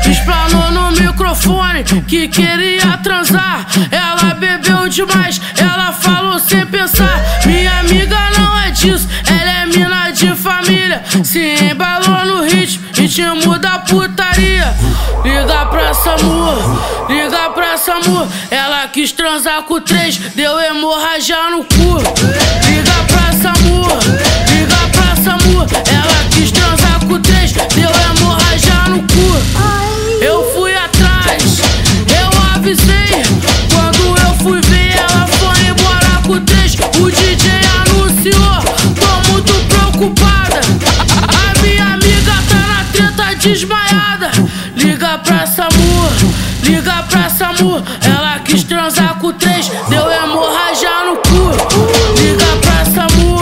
Explanou no microfone que queria transar. Ela bebeu demais, ela falou sem pensar. Minha amiga não é disso, ela é mina de família. Se embalou no ritmo da putaria. Liga pra Samu, liga pra Samu. Ela quis transar com 3, deu hemorragia no cu. Liga pra Samu, liga pra Samu. Ela quis transar com 3, deu hemorragia no cu. Eu fui atrás, eu avisei. Quando eu fui ver, ela foi embora com 3. O DJ anunciou, tô muito preocupada. A minha amiga tá na treta desmaiada. Liga pra Samu, liga pra Samu. Ela quis transar com 3, deu hemorragia no cu. Liga pra Samu,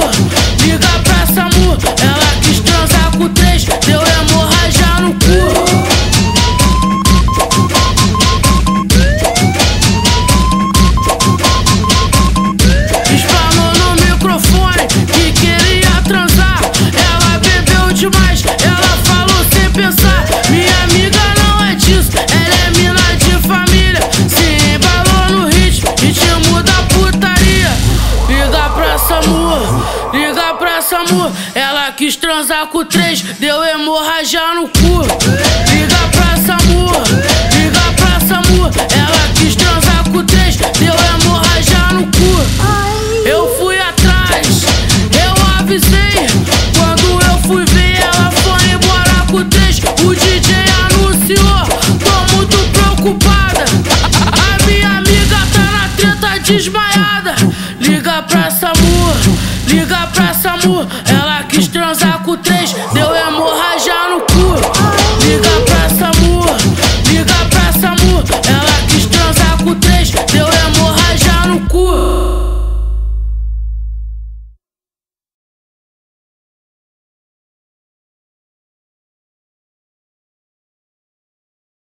liga pra Samu. Ela quis transar com 3, deu hemorragia no cu. Explanou no microfone que queria transar. Ela bebeu demais, ela falou sem pensar. Minha amiga não é disso, ela é mina de família. Se embalou no ritmo da putaria. Liga pra Samu, liga pra Samu. Ela quis transar com 3, deu hemorragia no cu. Liga pra Samu, liga pra Samu. Ela quis transar com 3, deu hemorragia no cu. Eu fui atrás, eu avisei. Quando eu fui ver, ela foi embora com 3. O DJ anunciou, tô muito preocupada. A minha amiga tá na treta desmaiada. Liga pra Samu, liga pra Samu. Ela quis transar com 3, deu